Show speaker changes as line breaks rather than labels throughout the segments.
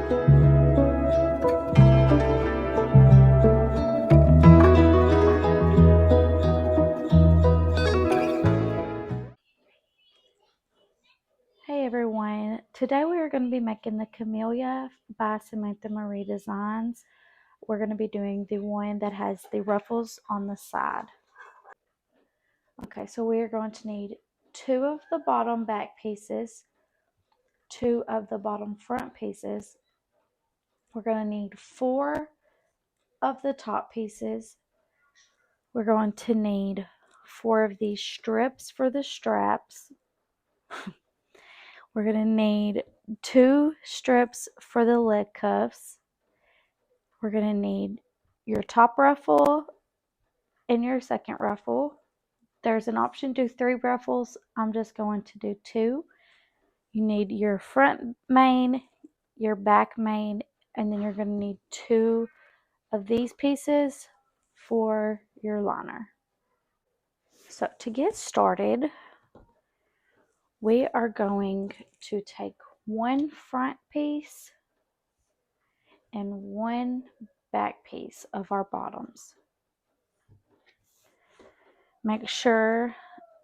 Hey everyone, today we are going to be making the Camellia by Samantha Marie Designs. We're going to be doing the one that has the ruffles on the side. Okay, so we are going to need 2 of the bottom back pieces, 2 of the bottom front pieces. We're going to need 4 of the top pieces. We're going to need 4 of these strips for the straps. We're going to need 2 strips for the leg cuffs. We're going to need your top ruffle and your second ruffle. There's an option to do 3 ruffles. I'm just going to do 2. You need your front main, your back main, and then you're going to need 2 of these pieces for your liner. So to get started, we are going to take 1 front piece and 1 back piece of our bottoms. Make sure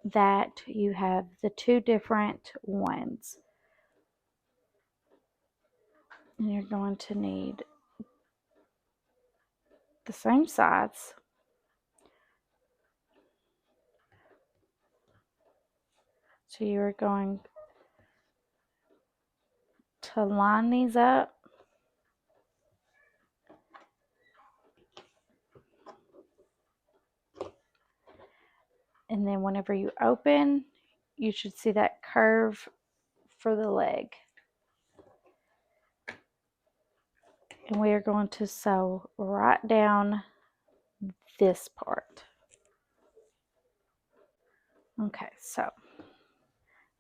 that you have the 2 different ones. And you're going to need the same size. So you're going to line these up. And then whenever you open, you should see that curve for the leg. And we are going to sew right down this part. Okay, so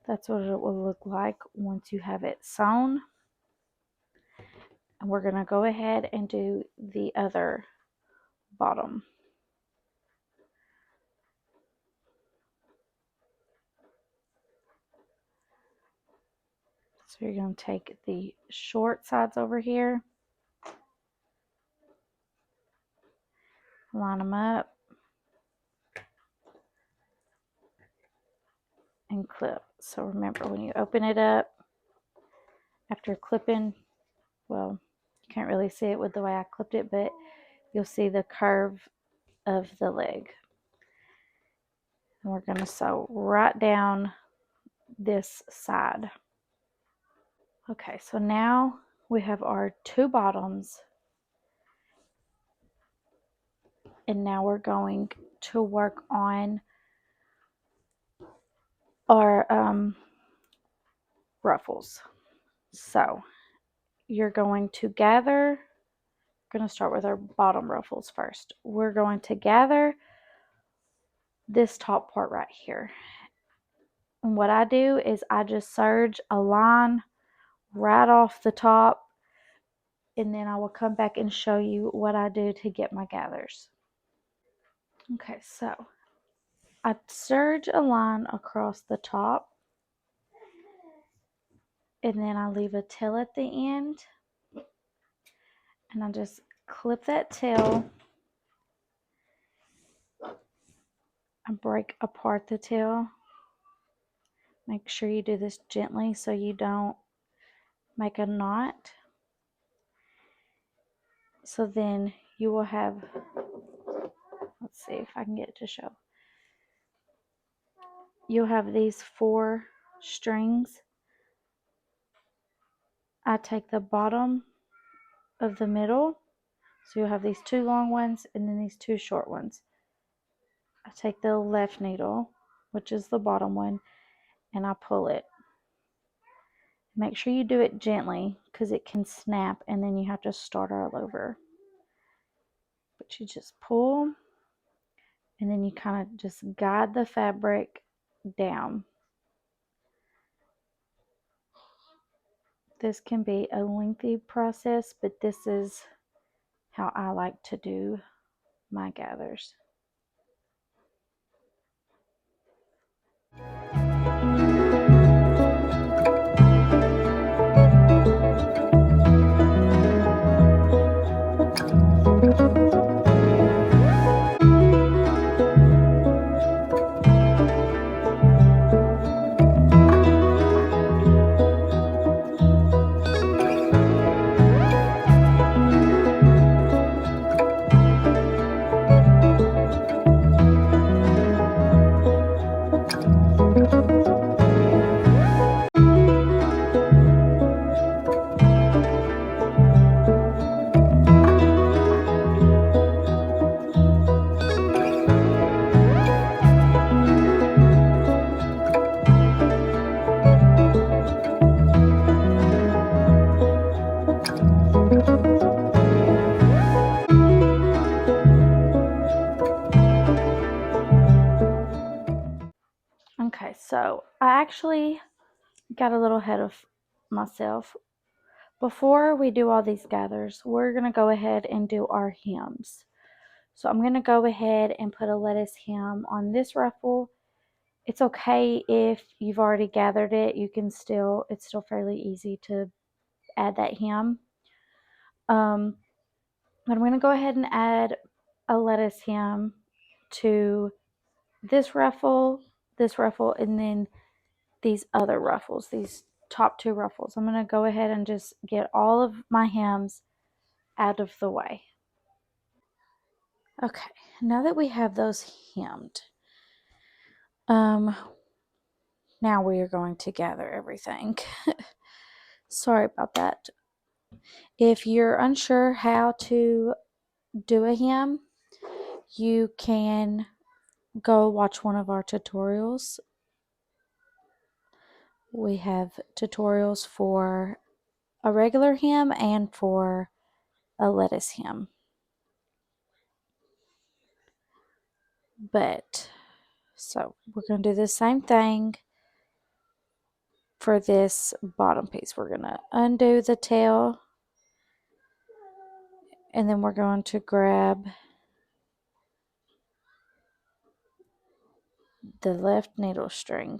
that's what it will look like once you have it sewn. And we're going to go ahead and do the other bottom. So you're going to take the short sides over here, line them up, and clip. So remember, when you open it up, after clipping, well, you can't really see it with the way I clipped it, but you'll see the curve of the leg. And we're going to sew right down this side. Okay, so now we have our 2 bottoms. And now we're going to work on our ruffles. So you're going to gather, going to start with our bottom ruffles first. We're going to gather this top part right here. And what I do is I just serge a line right off the top, and then I will come back and show you what I do to get my gathers. Okay, so I serge a line across the top, and then I leave a tail at the end, and I just clip that tail. I break apart the tail. Make sure you do this gently so you don't make a knot. So then you will have, let's see if I can get it to show. You'll have these 4 strings. I take the bottom of the middle. So you'll have these 2 long ones and then these 2 short ones. I take the left needle, which is the bottom one, and I pull it. Make sure you do it gently because it can snap and then you have to start all over. But you just pull and then you kind of just guide the fabric down. This can be a lengthy process, but this is how I like to do my gathers. actually got a little ahead of myself. Before we do all these gathers, we're going to go ahead and do our hems. So I'm going to go ahead and put a lettuce hem on this ruffle. It's okay if you've already gathered it. It's still fairly easy to add that hem. But I'm going to go ahead and add a lettuce hem to this ruffle, and then these other ruffles, these top two ruffles. I'm going to go ahead and just get all of my hems out of the way. Okay, now that we have those hemmed, now we are going to gather everything. Sorry about that. If you're unsure how to do a hem, you can go watch one of our tutorials. We have tutorials for a regular hem and for a lettuce hem. So we're going to do the same thing for this bottom piece. We're going to undo the tail, and then we're going to grab the left needle string.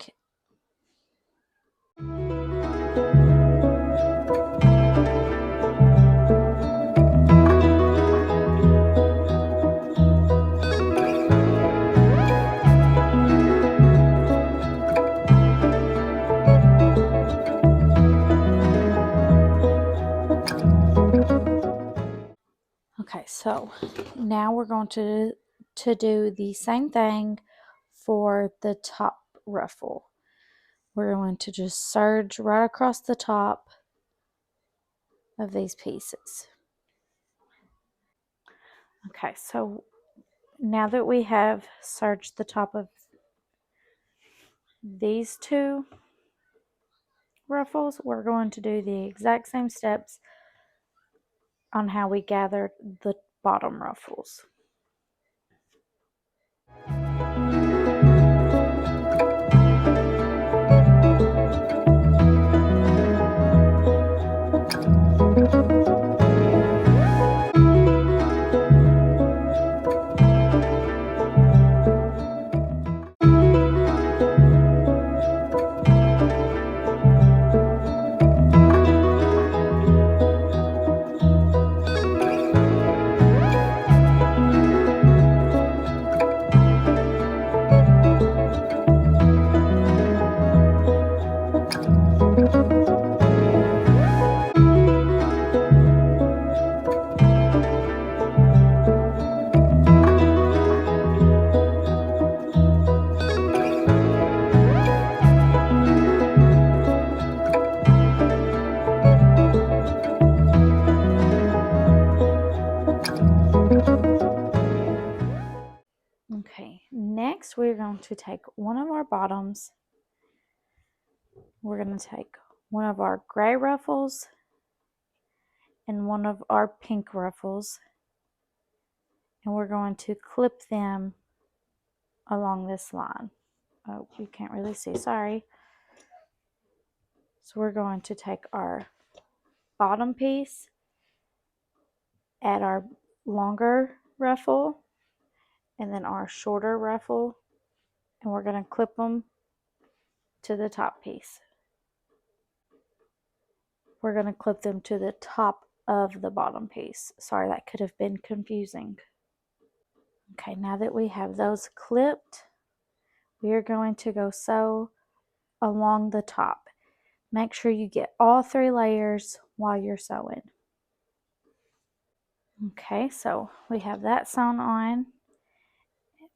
Okay, so now we're going to do the same thing for the top ruffle. We're going to just serge right across the top of these pieces. Okay, so now that we have serged the top of these two ruffles, we're going to do the exact same steps on how we gathered the bottom ruffles. Okay, next we're going to take one of our bottoms. We're going to take one of our gray ruffles and one of our pink ruffles, and we're going to clip them along this line. Oh, you can't really see, sorry. So we're going to take our bottom piece, add our longer ruffle, and then our shorter ruffle, and we're going to clip them to the top piece. We're going to clip them to the top of the bottom piece. Sorry, that could have been confusing. Okay, now that we have those clipped, we are going to go sew along the top. Make sure you get all 3 layers while you're sewing. Okay, so we have that sewn on.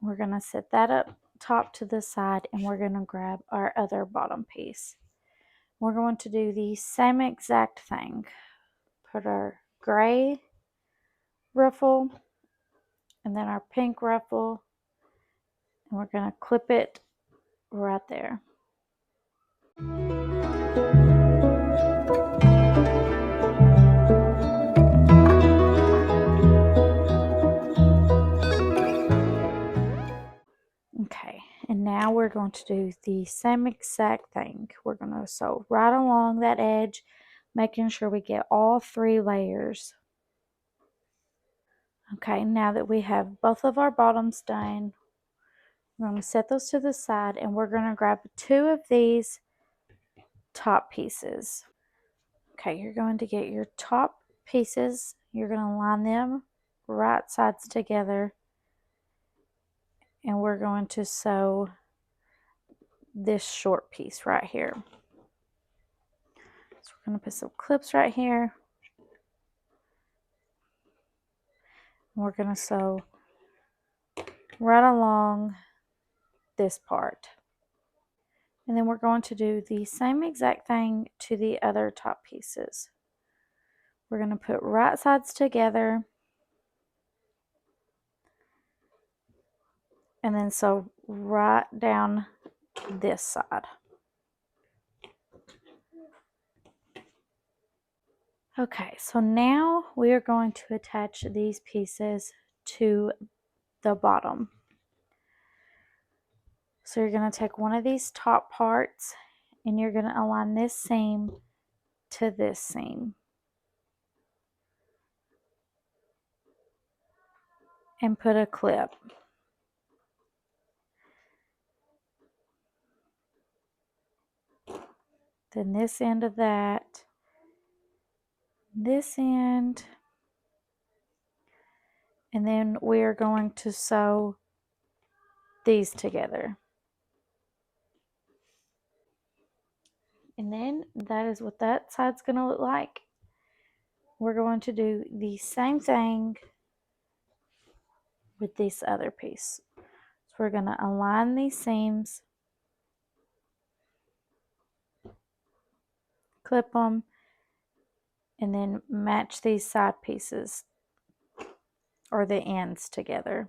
We're going to set that up top to the side, and we're going to grab our other bottom piece. We're going to do the same exact thing. Put our gray ruffle and then our pink ruffle, and we're going to clip it right there. Okay, and now we're we're going to do the same exact thing. We're going to sew right along that edge, making sure we get all 3 layers. Okay, now that we have both of our bottoms done, we're going to set those to the side and we're going to grab 2 of these top pieces. Okay, you're going to get your top pieces, you're going to line them right sides together, and we're going to sew this short piece right here. So we're going to put some clips right here. We're going to sew right along this part. And then we're going to do the same exact thing to the other top pieces. We're going to put right sides together and then sew right down this side. Okay, so now we are going to attach these pieces to the bottom. So you're going to take one of these top parts and you're going to align this seam to this seam. And put a clip. Then this end of that, this end, and then we are going to sew these together. And then that is what that side's going to look like. We're going to do the same thing with this other piece. So we're going to align these seams, clip them, and then match these side pieces or the ends together.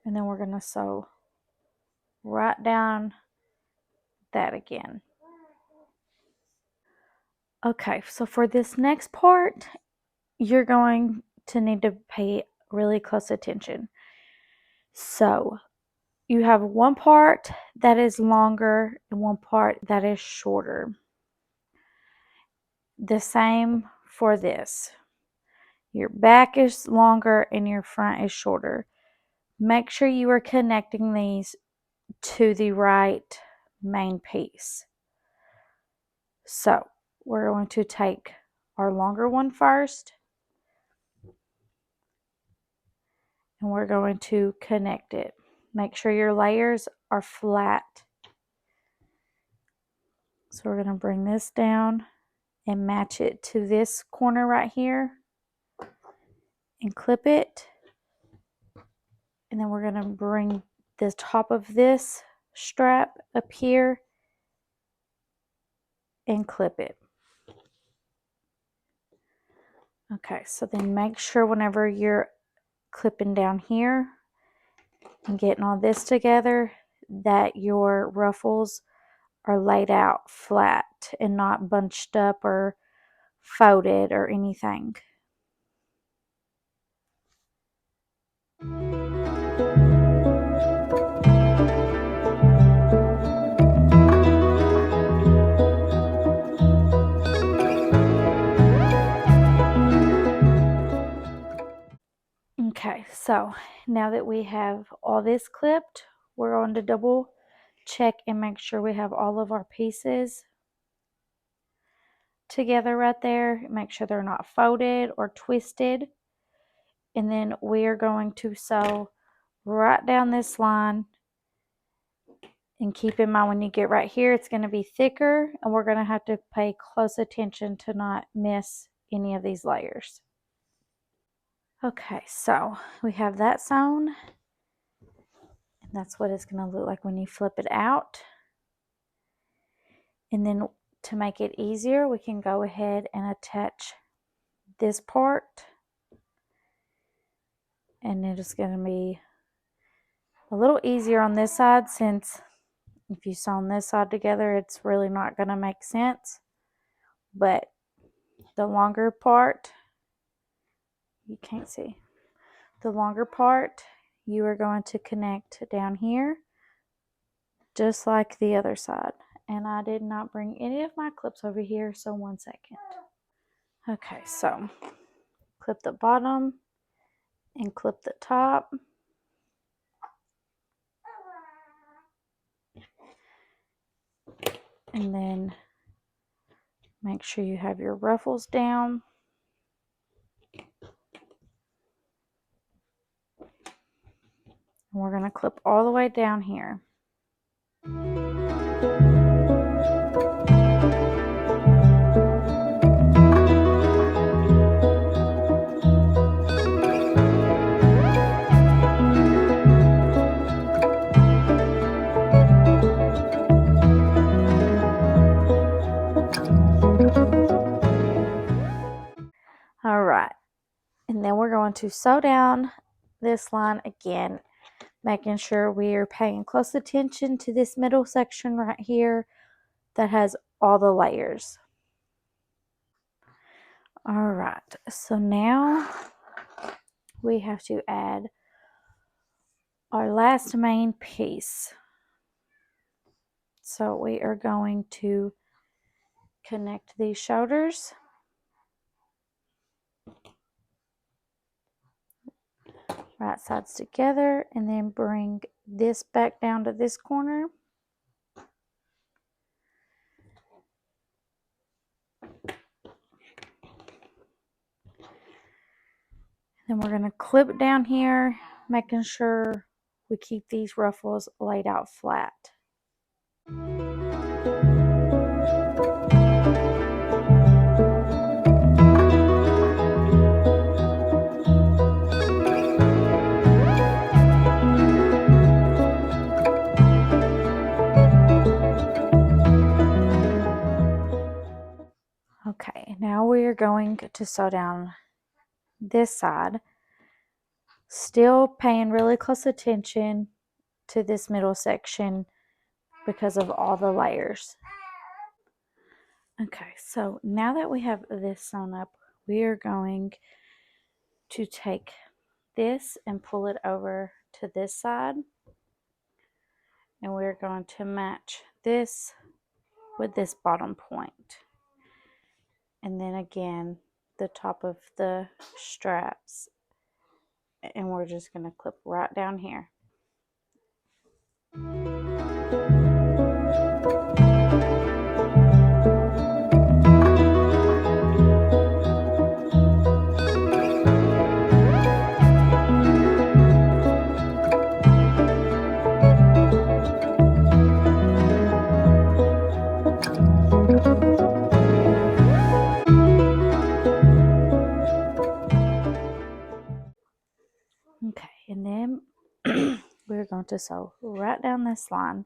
And then we're going to sew right down that again. Okay, so for this next part, you're going to need to pay really close attention. So you have one part that is longer and one part that is shorter. The same for this. Your back is longer and your front is shorter. Make sure you are connecting these to the right main piece. So we're going to take our longer one first, and we're going to connect it. Make sure your layers are flat. So we're going to bring this down and match it to this corner right here and clip it. And then we're going to bring the top of this strap up here and clip it. Okay, so then make sure whenever you're clipping down here and getting all this together that your ruffles are laid out flat and not bunched up or folded or anything. Okay, so now that we have all this clipped, we're going to double check and make sure we have all of our pieces together right there. Make sure they're not folded or twisted. And then we are going to sew right down this line. And keep in mind when you get right here, it's going to be thicker and we're going to have to pay close attention to not miss any of these layers. Okay, so we have that sewn. And that's what it's going to look like when you flip it out. And then to make it easier, we can go ahead and attach this part. And it is going to be a little easier on this side, since if you sew on this side together, it's really not going to make sense. But the longer part you can't see. The longer part, you are going to connect down here, just like the other side. And I did not bring any of my clips over here, so 1 second. Okay, so clip the bottom and clip the top. And then make sure you have your ruffles down. And we're going to clip all the way down here. All right, and then we're going to sew down this line again, making sure we are paying close attention to this middle section right here that has all the layers. All right, so now we have to add our last main piece. So we are going to connect these shoulders. Right sides together, and then bring this back down to this corner. Then we're going to clip down here, making sure we keep these ruffles laid out flat. Okay, now we are going to sew down this side, still paying really close attention to this middle section because of all the layers. Okay, so now that we have this sewn up, we are going to take this and pull it over to this side, and we're going to match this with this bottom point, and then again the top of the straps, and we're just going to clip right down here. Okay, and then we're going to sew right down this line,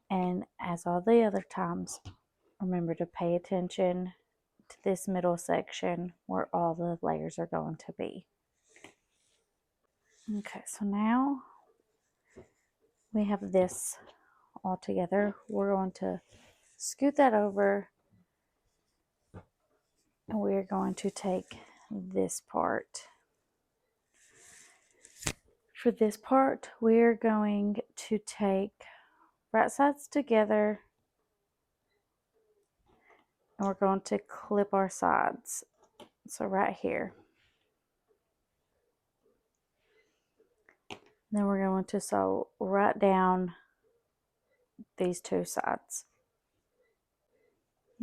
and as all the other times, remember to pay attention to this middle section where all the layers are going to be. Okay, so now we have this all together. We're going to scoot that over, and we're going to take this part. For this part, we're going to take right sides together, and we're going to clip our sides. So right here. Then we're going to sew right down these two sides.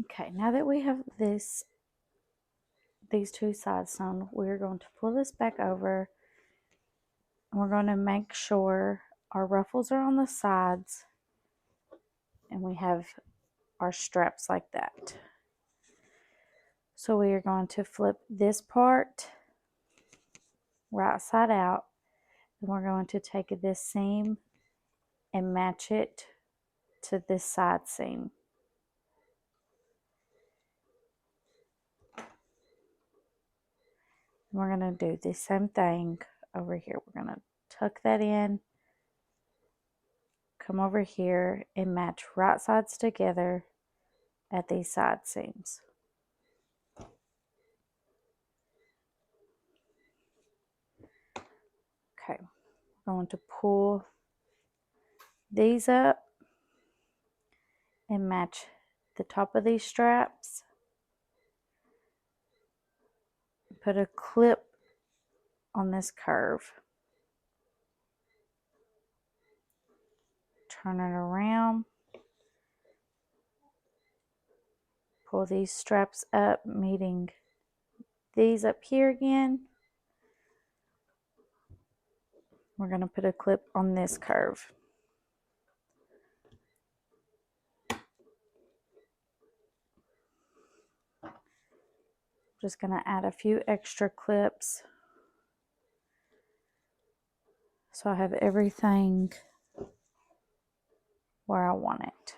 Okay, now that we have these two sides sewn, we're going to pull this back over, and we're going to make sure our ruffles are on the sides and we have our straps like that. So we are going to flip this part right side out, and we're going to take this seam and match it to this side seam. We're going to do the same thing over here. We're going to tuck that in, come over here, and match right sides together at these side seams. Okay, I'm going to pull these up and match the top of these straps. Put a clip on this curve. Turn it around. Pull these straps up, meeting these up here again. We're going to put a clip on this curve. Just going to add a few extra clips so I have everything where I want it.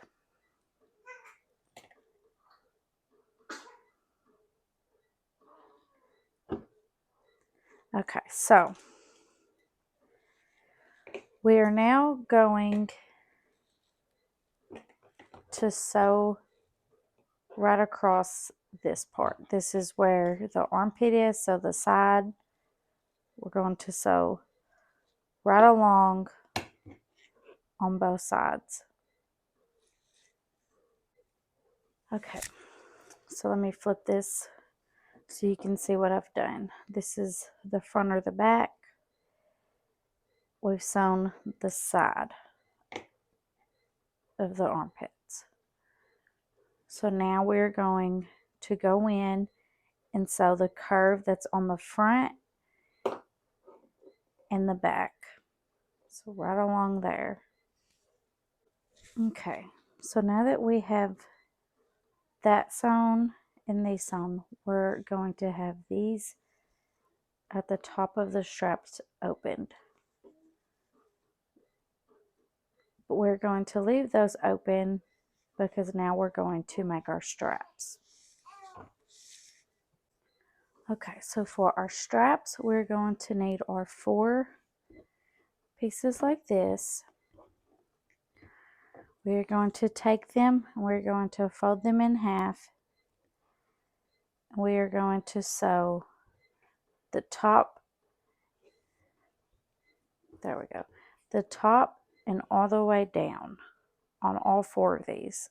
Okay, so we are now going to sew right across this part. This is where the armpit is, so the side, we're going to sew right along on both sides. Okay, so let me flip this so you can see what I've done. This is the front or the back. We've sewn the side of the armpits. So now we're going to go in and sew the curve that's on the front and the back. So right along there. Okay, so now that we have that sewn and these sewn, we're going to have these at the top of the straps opened. But we're going to leave those open because now we're going to make our straps. Okay, so for our straps, we're going to need our 4 pieces like this. We're going to take them and we're going to fold them in half. We are going to sew the top, there we go, the top and all the way down on all 4 of these.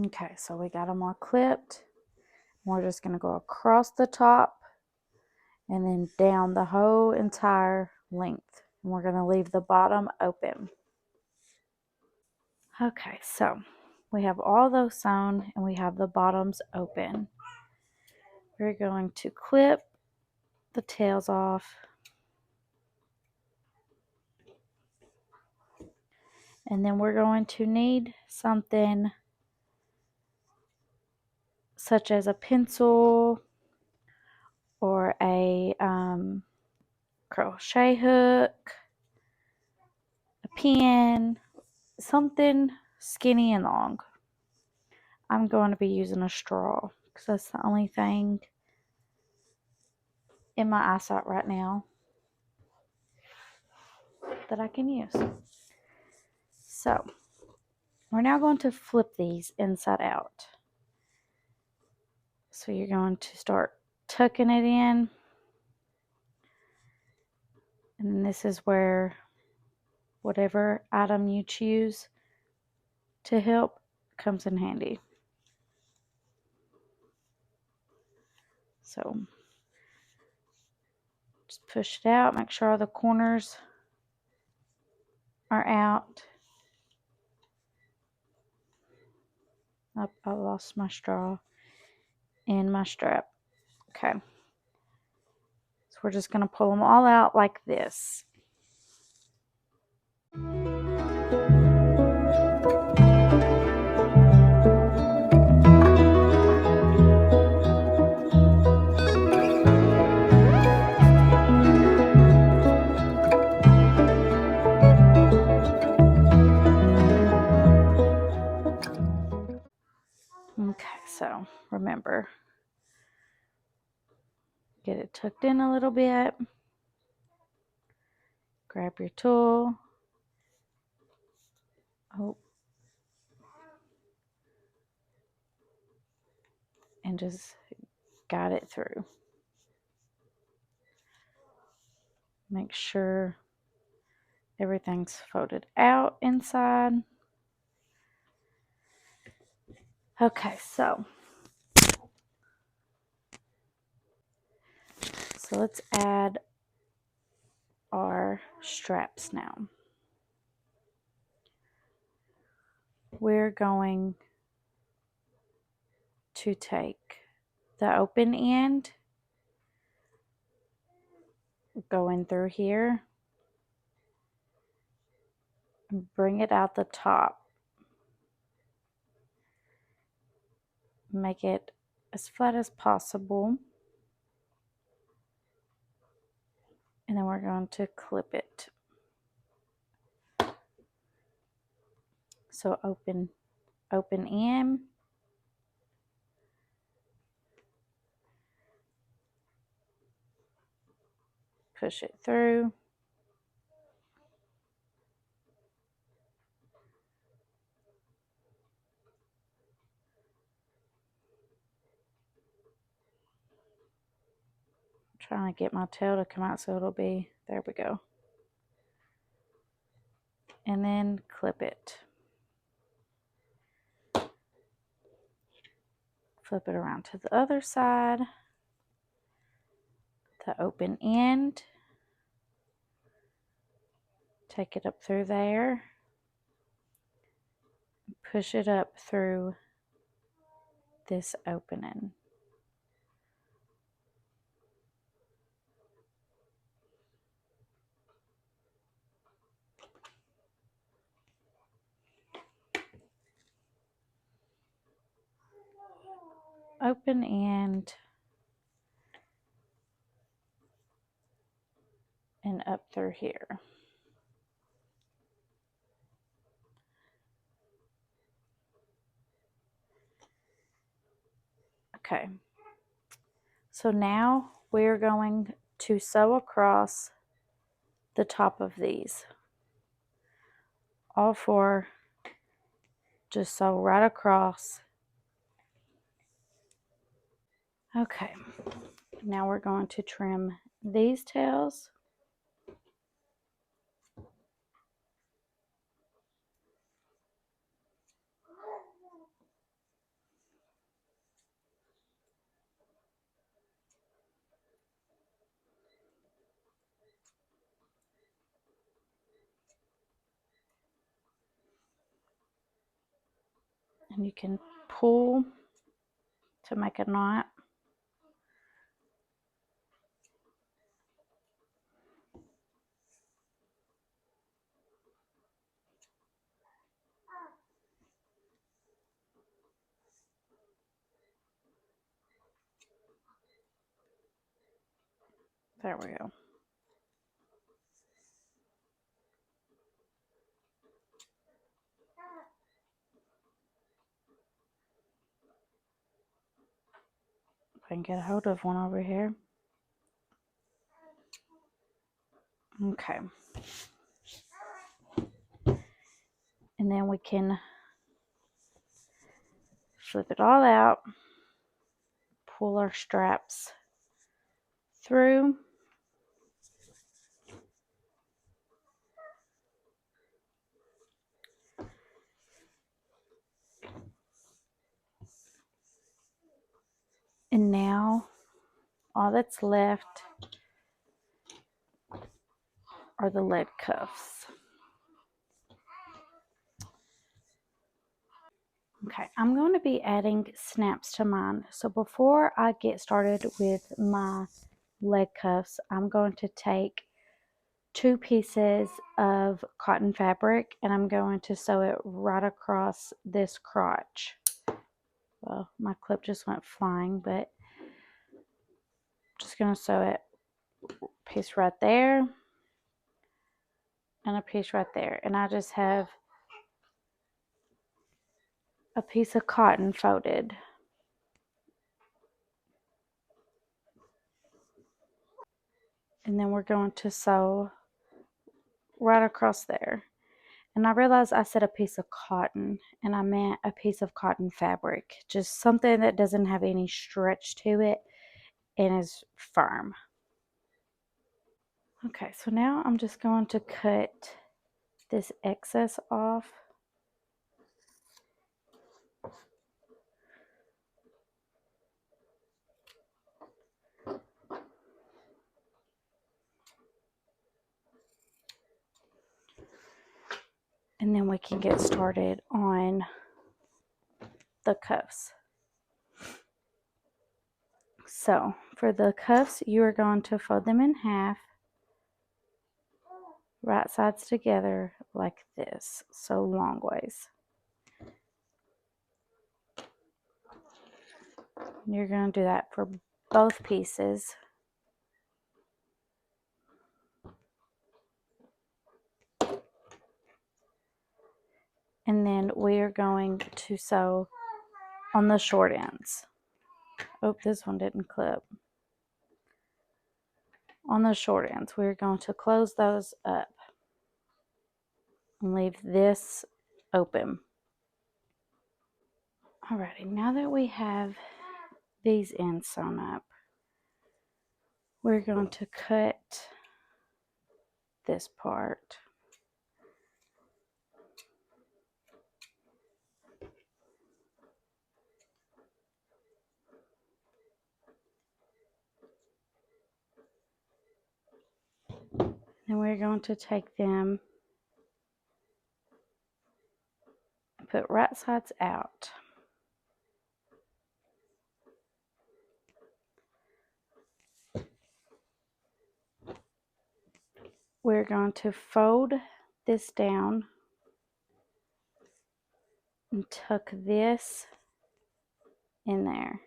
Okay, so we got them all clipped. We're just going to go across the top and then down the whole entire length. And we're going to leave the bottom open. Okay, so we have all those sewn and we have the bottoms open. We're going to clip the tails off. And then we're going to need something such as a pencil or a crochet hook, a pen, something skinny and long. I'm going to be using a straw because that's the only thing in my eyesight right now that I can use. So we're now going to flip these inside out. So you're going to start tucking it in. And this is where whatever item you choose to help comes in handy. So just push it out, make sure all the corners are out. Oh, I lost my straw and my strap. Okay. So we're just going to pull them all out like this. Okay, so remember, Get it tucked in a little bit. Grab your tool. Oh. And just guide it through. Make sure everything's folded out inside. Okay, so let's add our straps now. We're going to take the open end, go in through here, and bring it out the top. Make it as flat as possible. And then we're going to clip it. So open end, push it through. I'm trying to get my tail to come out so it'll be, there we go. And then clip it. Flip it around to the other side. The open end. Take it up through there. Push it up through this opening. Open end and up through here. Okay, so now we're going to sew across the top of these. All four, just sew right across. Okay, now we're going to trim these tails. And you can pull to make a knot. There we go. If I can get a hold of one over here. Okay. And then we can flip it all out, pull our straps through. And now all that's left are the leg cuffs. Okay, I'm going to be adding snaps to mine. So before I get started with my leg cuffs, I'm going to take 2 pieces of cotton fabric and I'm going to sew it right across this crotch. Well, my clip just went flying, but I'm just going to sew it a piece right there and a piece right there. And I just have a piece of cotton folded. And then we're going to sew right across there. And I realized I said a piece of cotton, and I meant a piece of cotton fabric. Just something that doesn't have any stretch to it and is firm. Okay, so now I'm just going to cut this excess off. And then we can get started on the cuffs. So for the cuffs, you are going to fold them in half, right sides together like this, so long ways. You're going to do that for both pieces. And then we are going to sew on the short ends. Oh, this one didn't clip. On the short ends, we're going to close those up and leave this open. Alrighty, now that we have these ends sewn up, we're going to cut this part. Then we're going to take them and put right sides out. We're going to fold this down and tuck this in there.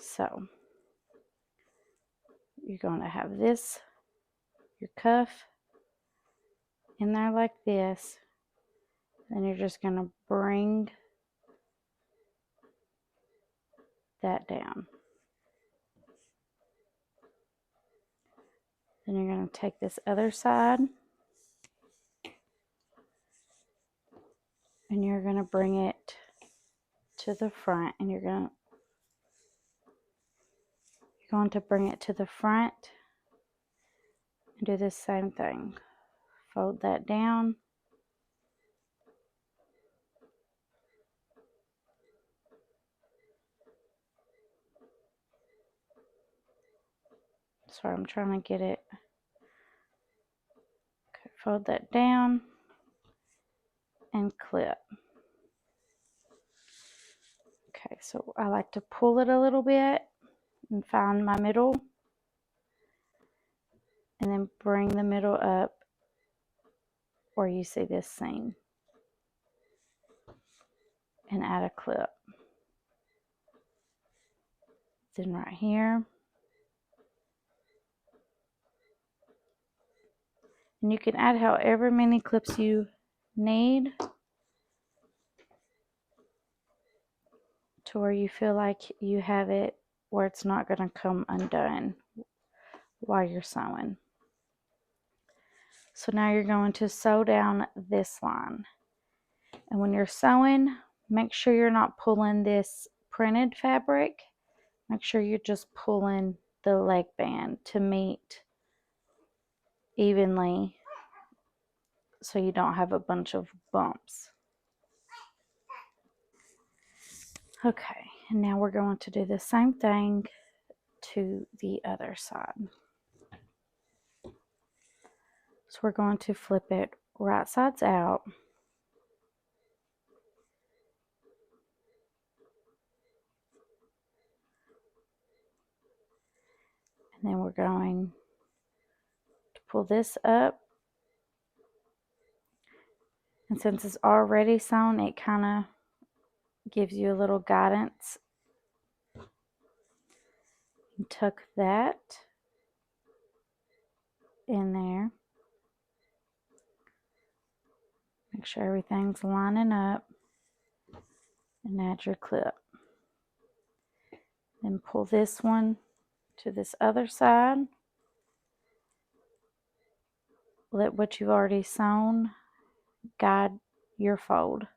So you're going to have this, your cuff, in there like this. Then you're just going to bring that down. Then you're going to take this other side and you're going to bring it to the front, and you're going to bring it to the front and do the same thing. Fold that down. Sorry, I'm trying to get it. Okay, fold that down and clip. Okay, so I like to pull it a little bit and find my middle, and then bring the middle up where you see this seam and add a clip. Then right here, and you can add however many clips you need to where you feel like you have it where it's not going to come undone while you're sewing. So now you're going to sew down this line. And when you're sewing, make sure you're not pulling this printed fabric. Make sure you're just pulling the leg band to meet evenly so you don't have a bunch of bumps. Okay, and now we're going to do the same thing to the other side. So we're going to flip it right sides out. And then we're going to pull this up. And since it's already sewn, it kind of gives you a little guidance. And tuck that in there. Make sure everything's lining up. And add your clip. Then pull this one to this other side. Let what you've already sewn guide your fold.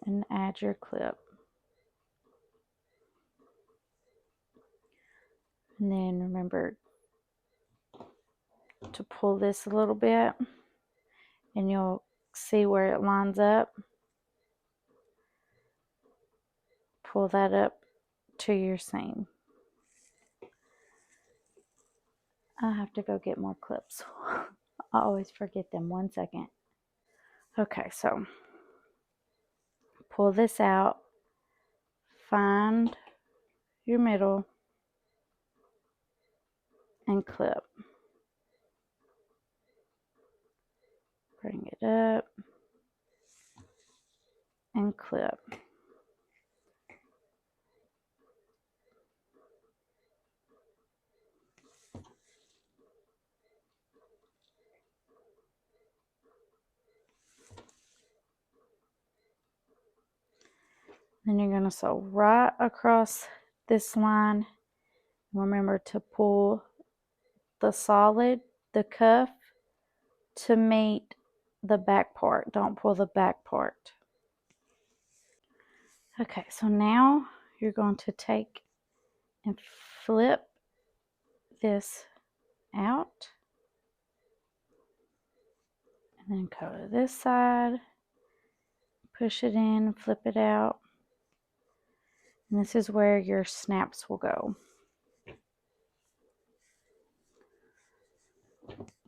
And add your clip. And then remember to pull this a little bit and you'll see where it lines up. Pull that up to your seam. I have to go get more clips. I always forget them. 1 second. Okay, so pull this out, find your middle, and clip. Bring it up and clip. Then you're going to sew right across this line. Remember to pull the solid, the cuff, to meet the back part. Don't pull the back part. Okay, so now you're going to take and flip this out. And then go to this side, push it in, flip it out. And this is where your snaps will go.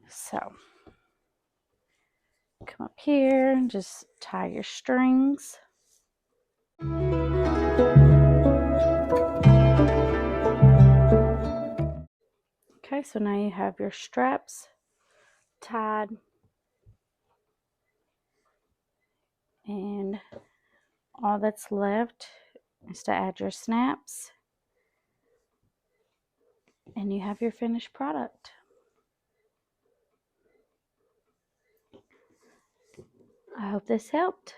So, come up here and just tie your strings. Okay, so now you have your straps tied. And all that's left is to add your snaps. And you have your finished product. I hope this helped.